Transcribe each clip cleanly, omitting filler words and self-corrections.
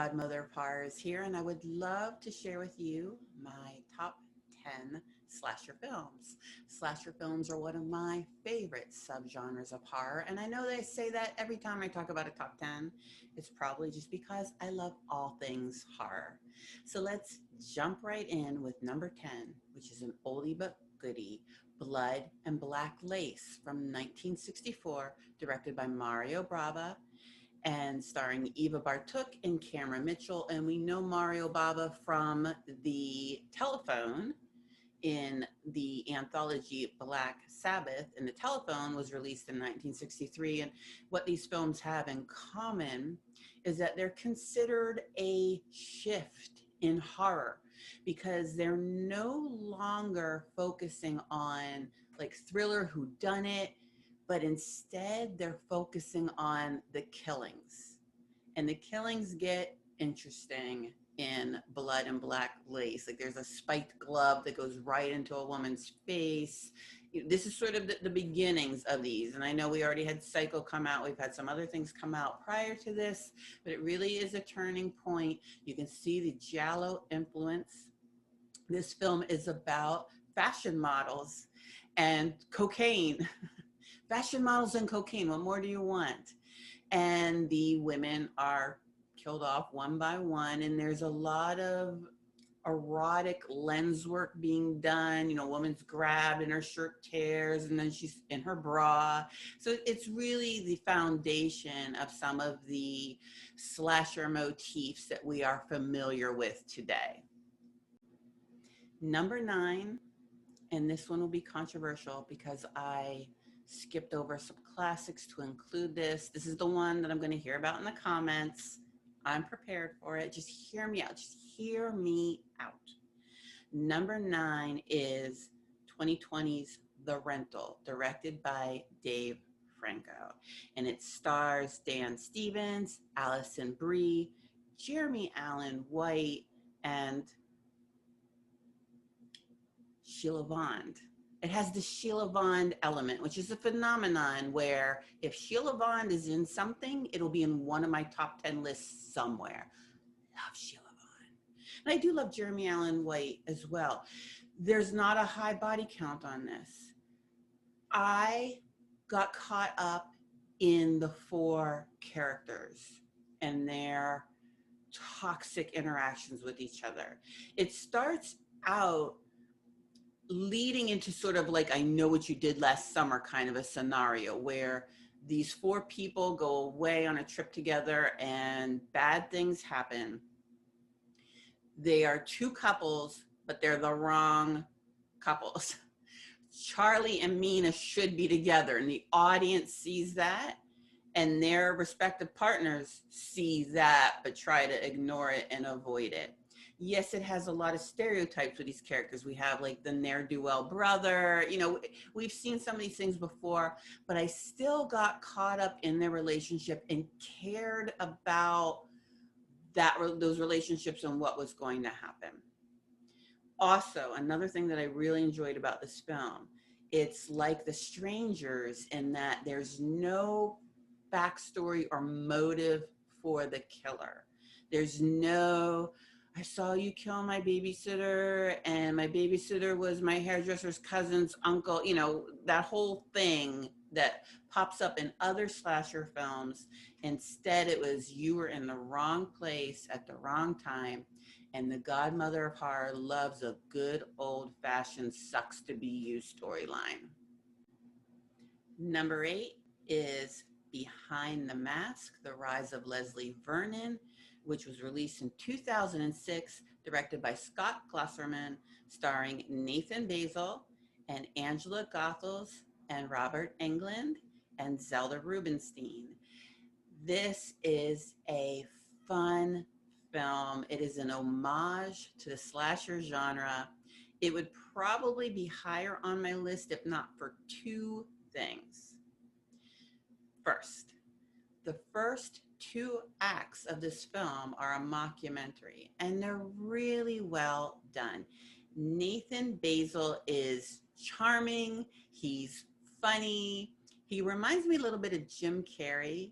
Godmother Pars here, and I would love to share with you my top 10 slasher films. Slasher films are one of my favorite subgenres of horror, and I know they say that every time I talk about a top 10. It's probably just because I love all things horror. So let's jump right in with number 10, which is an oldie but goodie, Blood and Black Lace from 1964, directed by Mario Bava and starring Eva Bartuk and Cameron Mitchell. And we know Mario Bava from The Telephone in the anthology Black Sabbath. And The Telephone was released in 1963. And what these films have in common is that they're considered a shift in horror because they're no longer focusing on like thriller whodunit, but instead they're focusing on the killings. And the killings get interesting in Blood and Black Lace. Like there's a spiked glove that goes right into a woman's face. This is sort of the beginnings of these. And I know we already had Psycho come out. We've had some other things come out prior to this, but it really is a turning point. You can see the Giallo influence. This film is about fashion models and cocaine. Fashion models and cocaine, what more do you want? And the women are killed off one by one, and there's a lot of erotic lens work being done. You know, woman's grabbed and her shirt tears, and then she's in her bra. So it's really the foundation of some of the slasher motifs that we are familiar with today. Number 9, and this one will be controversial because I skipped over some classics to include this. This is the one that I'm going to hear about in the comments. I'm prepared for it. Just hear me out. Just hear me out. Number 9 is 2020's The Rental, directed by Dave Franco. And it stars Dan Stevens, Alison Brie, Jeremy Allen White, and Sheila Vaughn. It has the Sheila Vaughn element, which is a phenomenon where if Sheila Vaughn is in something, it'll be in one of my top 10 lists somewhere. Love Sheila Vaughn. And I do love Jeremy Allen White as well. There's not a high body count on this. I got caught up in the 4 characters and their toxic interactions with each other. It starts out leading into sort of like, I know what you did last summer kind of a scenario where these 4 people go away on a trip together and bad things happen. They are 2 couples, but they're the wrong couples. Charlie and Mina should be together, and the audience sees that, and their respective partners see that, but try to ignore it and avoid it. Yes, it has a lot of stereotypes with these characters. We have like the ne'er-do-well brother. You know, we've seen some of these things before, but I still got caught up in their relationship and cared about those relationships and what was going to happen. Also, another thing that I really enjoyed about this film, it's like The Strangers in that there's no backstory or motive for the killer. There's no, I saw you kill my babysitter, and my babysitter was my hairdresser's cousin's uncle. You know, that whole thing that pops up in other slasher films. Instead, it was you were in the wrong place at the wrong time, and the Godmother of horror loves a good old-fashioned sucks to be you storyline. Number 8 is Behind the Mask, The Rise of Leslie Vernon, which was released in 2006, directed by Scott Glasserman, starring Nathan Basil and Angela Goethals and Robert Englund and Zelda Rubinstein. This is a fun film. It is an homage to the slasher genre. It would probably be higher on my list if not for 2 things. First, the first 2 acts of this film are a mockumentary, and they're really well done. Nathan Basil is charming. He's funny. He reminds me a little bit of Jim Carrey.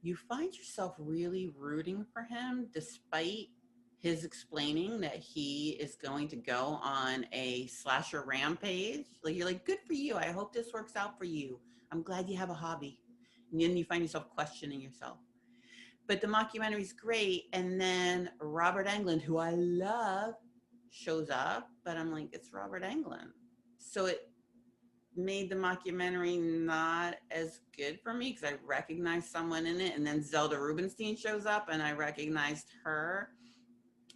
you find yourself really rooting for him despite his explaining that he is going to go on a slasher rampage. Like, you're like, good for you. I hope this works out for you. I'm glad you have a hobby. And then you find yourself questioning yourself. But the mockumentary is great. And then Robert Englund, who I love, shows up. But I'm like, it's Robert Englund. So it made the mockumentary not as good for me because I recognized someone in it. And then Zelda Rubinstein shows up and I recognized her.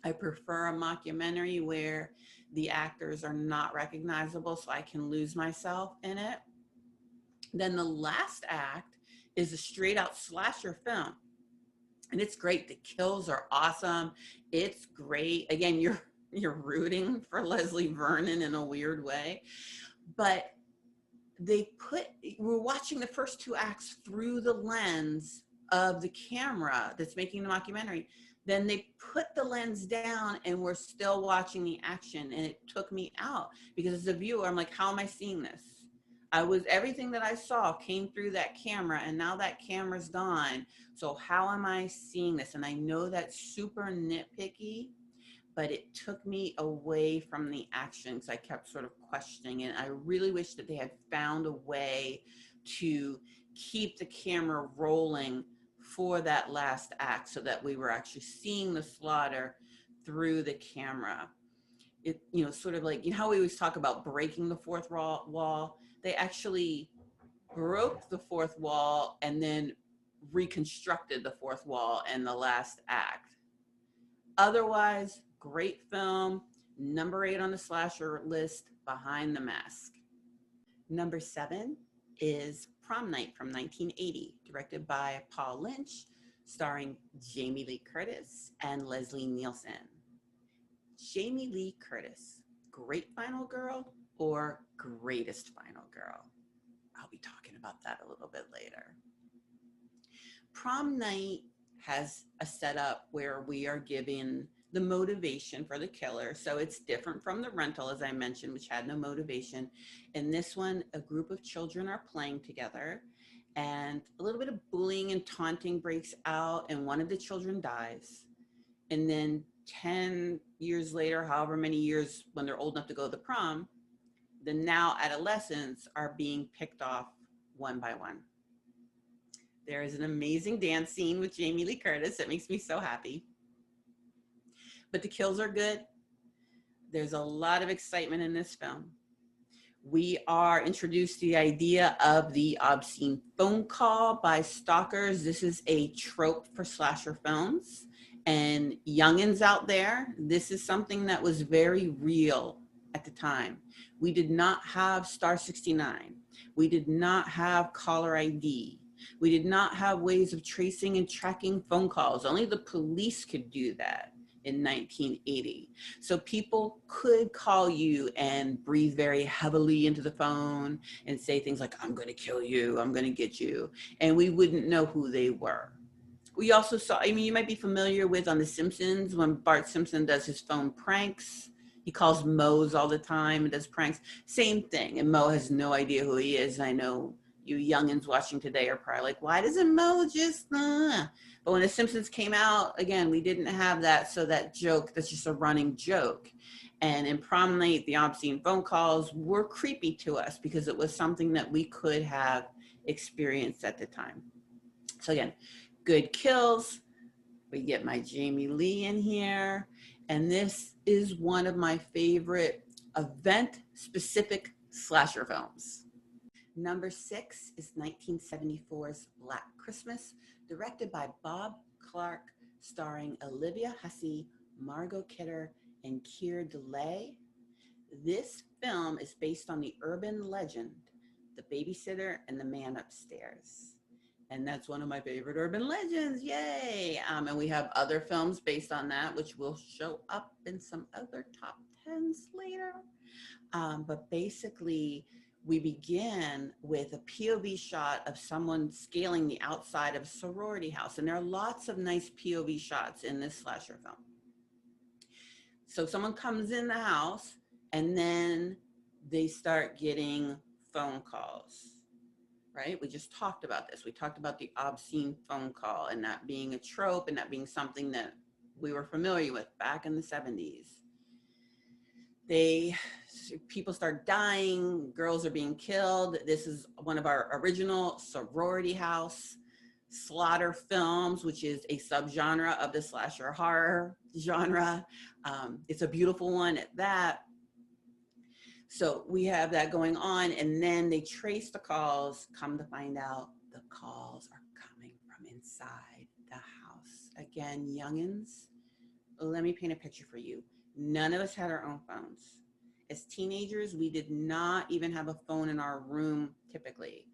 I prefer a mockumentary where the actors are not recognizable so I can lose myself in it. Then the last act is a straight out slasher film. And it's great. The kills are awesome. It's great. Again, you're rooting for Leslie Vernon in a weird way. But we're watching the first two acts through the lens of the camera that's making the mockumentary. Then they put the lens down and we're still watching the action. And it took me out because as a viewer, I'm like, how am I seeing this? Everything that I saw came through that camera and now that camera's gone. So how am I seeing this? And I know that's super nitpicky, but it took me away from the action because I kept sort of questioning it. I really wish that they had found a way to keep the camera rolling for that last act so that we were actually seeing the slaughter through the camera. It, sort of like, how we always talk about breaking the fourth wall. They actually broke the fourth wall and then reconstructed the fourth wall in the last act. Otherwise, great film. Number 8 on the slasher list, Behind the Mask. Number 7 is Prom Night from 1980, directed by Paul Lynch, starring Jamie Lee Curtis and Leslie Nielsen. Jamie Lee Curtis, great final girl or greatest final girl? I'll be talking about that a little bit later. Prom Night has a setup where we are given the motivation for the killer. So it's different from The Rental, as I mentioned, which had no motivation. In this one, a group of children are playing together and a little bit of bullying and taunting breaks out and one of the children dies. And then 10 years later, however many years when they're old enough to go to the prom, the now adolescents are being picked off one by one. There is an amazing dance scene with Jamie Lee Curtis that makes me so happy. But the kills are good. There's a lot of excitement in this film. We are introduced to the idea of the obscene phone call by stalkers. This is a trope for slasher films. And youngins out there, this is something that was very real at the time. We did not have Star 69. We did not have caller ID. We did not have ways of tracing and tracking phone calls. Only the police could do that in 1980. So people could call you and breathe very heavily into the phone and say things like, I'm going to kill you, I'm going to get you. And we wouldn't know who they were. We also saw, you might be familiar with on The Simpsons when Bart Simpson does his phone pranks. He calls Moe's all the time and does pranks. Same thing. And Moe has no idea who he is. And I know you youngins watching today are probably like, why doesn't Moe just... But when The Simpsons came out, again, we didn't have that. So that joke, that's just a running joke. And in Prom Night, the obscene phone calls were creepy to us because it was something that we could have experienced at the time. So again, good kills. We get my Jamie Lee in here. And this is one of my favorite event-specific slasher films. Number 6 is 1974's Black Christmas, directed by Bob Clark, starring Olivia Hussey, Margot Kidder, and Keir Dullea. This film is based on the urban legend, The Babysitter and the Man Upstairs. And that's one of my favorite urban legends, yay! And we have other films based on that, which will show up in some other top 10s later. But basically, we begin with a POV shot of someone scaling the outside of a sorority house. And there are lots of nice POV shots in this slasher film. So someone comes in the house and then they start getting phone calls. right? We just talked about this. We talked about the obscene phone call and that being a trope and that being something that we were familiar with back in the 70s. They People start dying, girls are being killed. This is one of our original sorority house slaughter films, which is a subgenre of the slasher horror genre. It's a beautiful one at that. So we have that going on, and then they trace the calls. Come to find out, the calls are coming from inside the house. Again, youngins, let me paint a picture for you. None of us had our own phones. As teenagers, we did not even have a phone in our room typically.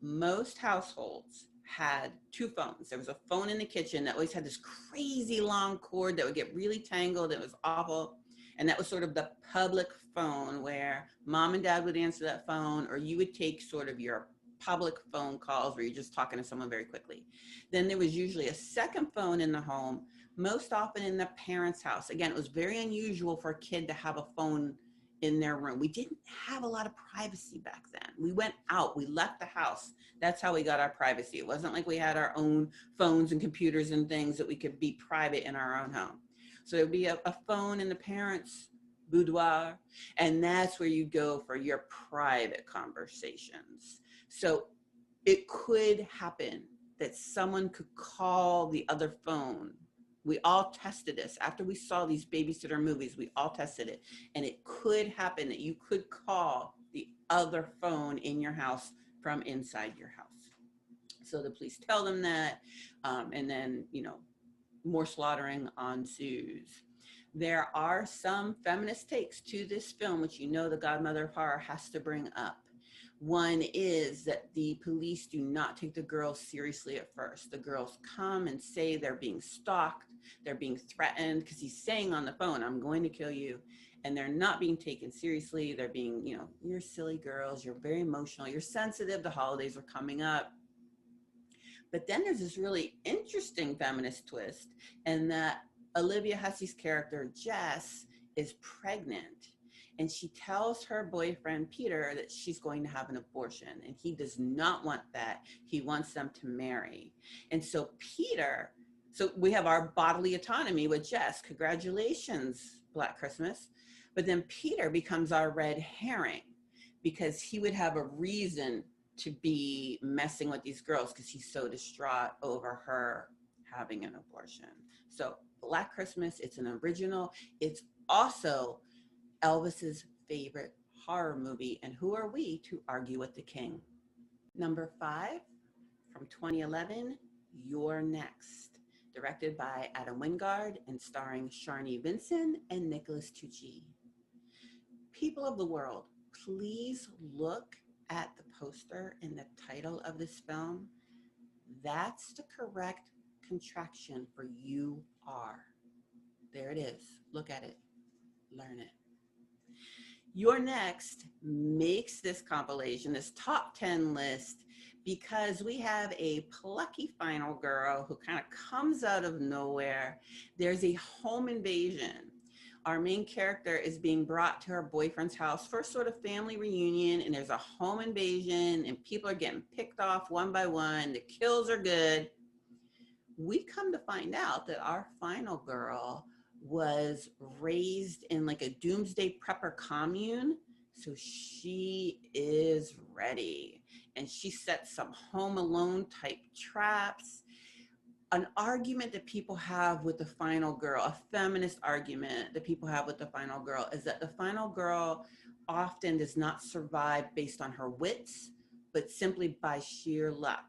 Most households had two phones. There was a phone in the kitchen that always had this crazy long cord that would get really tangled. It was awful. And that was sort of the public phone where mom and dad would answer that phone, or you would take sort of your public phone calls where you're just talking to someone very quickly. Then there was usually a second phone in the home, most often in the parents' house. Again, it was very unusual for a kid to have a phone in their room. We didn't have a lot of privacy back then. We went out, we left the house. That's how we got our privacy. It wasn't like we had our own phones and computers and things that we could be private in our own home. So there'd be a phone in the parents' boudoir, and that's where you go for your private conversations. So it could happen that someone could call the other phone. We all tested this. After we saw these babysitter movies, we all tested it. And it could happen that you could call the other phone in your house from inside your house. So the police tell them that, and then, more slaughtering ensues. There are some feminist takes to this film, which the Godmother of Horror has to bring up. One is that the police do not take the girls seriously at first. The girls come and say they're being stalked, they're being threatened, because he's saying on the phone, I'm going to kill you. And they're not being taken seriously. They're being, you're silly girls, you're very emotional, you're sensitive, the holidays are coming up. But then there's this really interesting feminist twist, and that Olivia Hussey's character, Jess, is pregnant. And she tells her boyfriend, Peter, that she's going to have an abortion. And he does not want that. He wants them to marry. And so we have our bodily autonomy with Jess. Congratulations, Black Christmas. But then Peter becomes our red herring, because he would have a reason to be messing with these girls because he's so distraught over her having an abortion. So Black Christmas, it's an original. It's also Elvis's favorite horror movie. And who are we to argue with the king? Number 5 from 2011, Youre Next, directed by Adam Wingard and starring Sharni Vinson and Nicholas Tucci. People of the world, please look at the poster and the title of this film. That's the correct contraction for you are. There it is. Look at it. Learn it. Youre Next makes this compilation, this top 10 list, because we have a plucky final girl who kind of comes out of nowhere. There's a home invasion. Our main character is being brought to her boyfriend's house for a sort of family reunion, and there's a home invasion, and people are getting picked off one by one. The kills are good. We come to find out that our final girl was raised in like a doomsday prepper commune, so she is ready. And she sets some Home Alone type traps. An argument that people have with the final girl, a feminist argument that people have with the final girl, is that the final girl often does not survive based on her wits, but simply by sheer luck.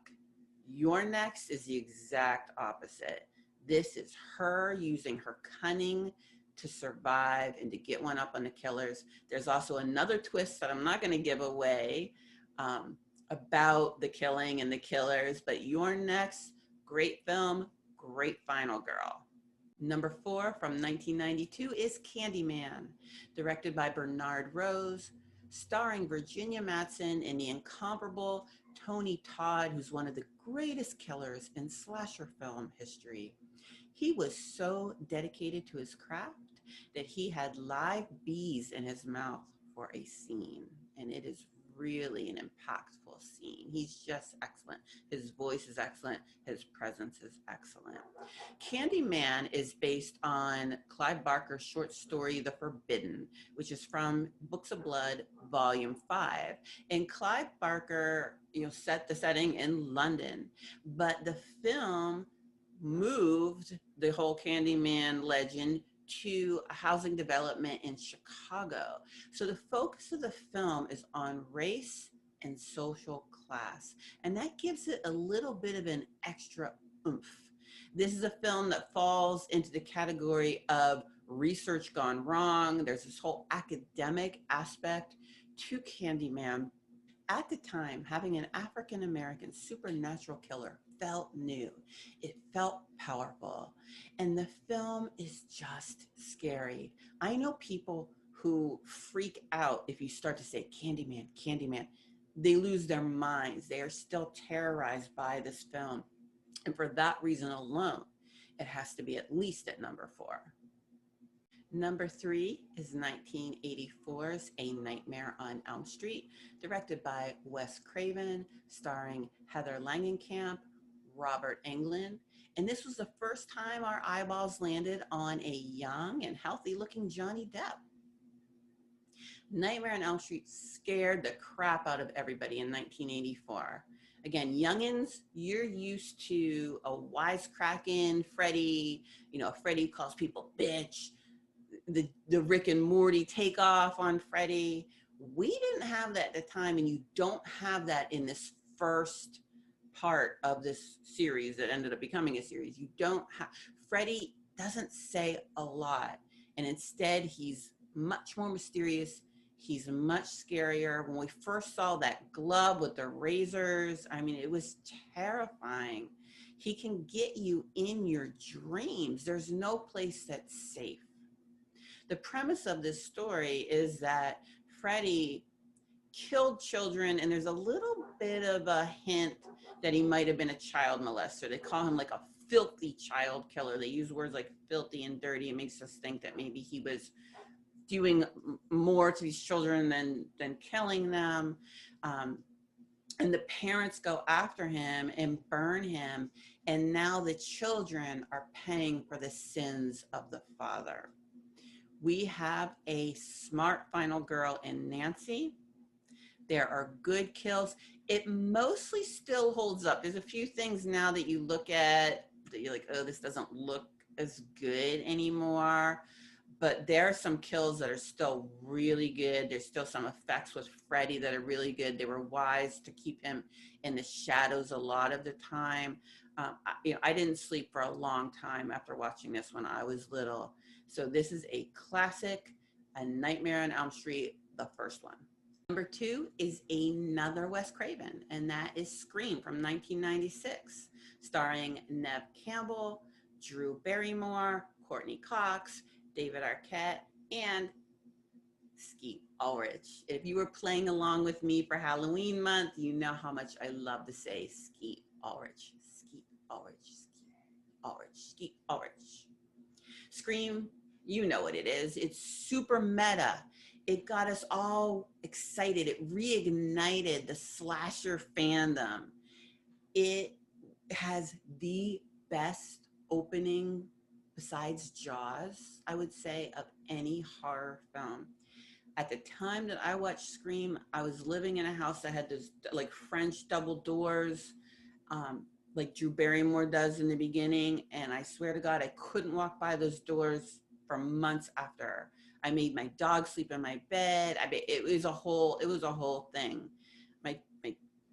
Youre Next is the exact opposite. This is her using her cunning to survive and to get one up on the killers. There's also another twist that I'm not going to give away about the killing and the killers, but Youre Next, great film, great final girl. Number 4 from 1992 is Candyman, directed by Bernard Rose, starring Virginia Madsen and the incomparable Tony Todd, who's one of the greatest killers in slasher film history. He was so dedicated to his craft that he had live bees in his mouth for a scene, and it is really an impactful scene. He's just excellent. His voice is excellent. His presence is excellent. Candyman is based on Clive Barker's short story, The Forbidden, which is from Books of Blood, Volume 5. And Clive Barker, set the setting in London, but the film moved the whole Candyman legend to a housing development in Chicago. So the focus of the film is on race and social class, and that gives it a little bit of an extra oomph. This is a film that falls into the category of research gone wrong. There's this whole academic aspect to Candyman. At the time, having an African-American supernatural killer felt new. It felt powerful. And the film is just scary. I know people who freak out if you start to say Candyman, Candyman. They lose their minds. They are still terrorized by this film. And for that reason alone, it has to be at least at number 4. Number 3 is 1984's A Nightmare on Elm Street, directed by Wes Craven, starring Heather Langenkamp, Robert Englund. And this was the first time our eyeballs landed on a young and healthy-looking Johnny Depp. Nightmare on Elm Street scared the crap out of everybody in 1984. Again, youngins, you're used to a wisecracking Freddy, Freddy calls people bitch, the Rick and Morty takeoff on Freddy. We didn't have that at the time, and you don't have that in this first part of this series that ended up becoming a series. You don't have, Freddy doesn't say a lot, and instead he's much more mysterious. He's much scarier. When we first saw that glove with the razors, it was terrifying. He can get you in your dreams. There's no place that's safe. The premise of this story is that Freddy killed children, and there's a little bit of a hint that he might have been a child molester. They call him like a filthy child killer. They use words like filthy and dirty. It makes us think that maybe he was doing more to these children than killing them. And the parents go after him and burn him. And now the children are paying for the sins of the father. We have a smart final girl in Nancy. There are good kills. It mostly still holds up. There's a few things now that you look at that you're like, oh, this doesn't look as good anymore. But there are some kills that are still really good. There's still some effects with Freddy that are really good. They were wise to keep him in the shadows a lot of the time. I didn't sleep for a long time after watching this when I was little. So this is a classic, A Nightmare on Elm Street, the first one. Number 2 is another Wes Craven, and that is Scream from 1996, starring Neve Campbell, Drew Barrymore, Courtney Cox, David Arquette, and Skeet Ulrich. If you were playing along with me for Halloween month, you know how much I love to say Skeet Ulrich, Skeet Ulrich, Skeet Ulrich, Skeet Ulrich. Scream, you know what it is. It's super meta. It got us all excited. It reignited the slasher fandom. It has the best opening besides Jaws, I would say, of any horror film. At the time that I watched Scream, I was living in a house that had those like French double doors, like Drew Barrymore does in the beginning. And I swear to God, I couldn't walk by those doors for months after. I made my dog sleep in my bed. It was a whole thing. My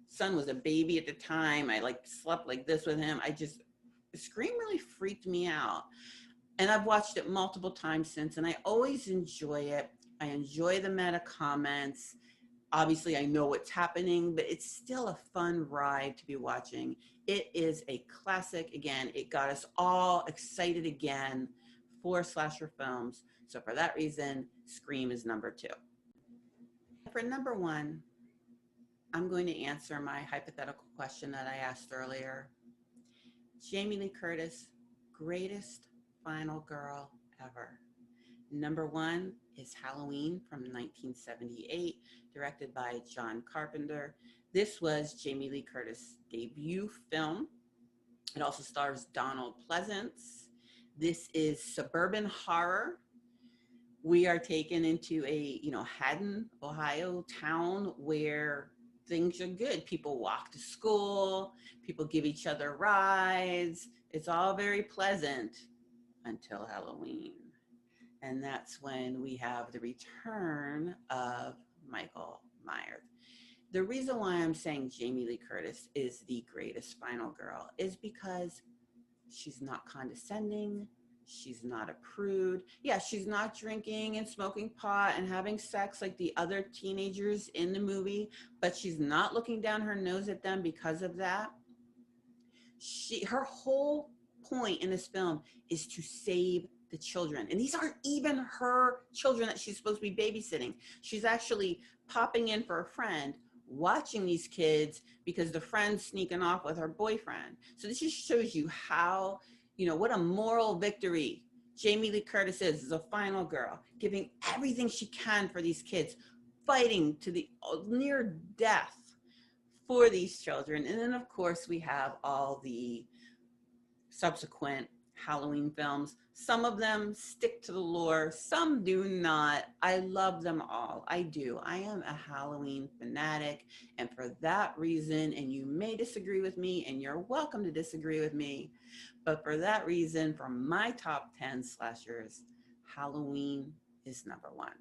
son was a baby at the time. I slept like this with him. Scream really freaked me out. And I've watched it multiple times since, and I always enjoy it. I enjoy the meta comments. Obviously, I know what's happening, but it's still a fun ride to be watching. It is a classic. Again, it got us all excited again for slasher films. So for that reason, Scream is number 2. For number 1, I'm going to answer my hypothetical question that I asked earlier. Jamie Lee Curtis, greatest final girl ever. Number one is Halloween from 1978, directed by John Carpenter. This was Jamie Lee Curtis' debut film. It also stars Donald Pleasance. This is suburban horror. We are taken into a, Haddon, Ohio town where things are good. People walk to school, people give each other rides. It's all very pleasant until Halloween. And that's when we have the return of Michael Myers. The reason why I'm saying Jamie Lee Curtis is the greatest final girl is because she's not condescending. She's not a prude. Yeah, she's not drinking and smoking pot and having sex like the other teenagers in the movie, but she's not looking down her nose at them because of that. Her whole point in this film is to save the children. And these aren't even her children that she's supposed to be babysitting. She's actually popping in for a friend, watching these kids because the friend's sneaking off with her boyfriend. So this just shows you how, what a moral victory Jamie Lee Curtis is a final girl, giving everything she can for these kids, fighting to the near death for these children. And then, of course, we have all the subsequent Halloween films. Some of them stick to the lore, some do not. I love them all. I do. I am a Halloween fanatic. And for that reason, and you may disagree with me, and you're welcome to disagree with me, but for that reason, for my top 10 slashers, Halloween is number one.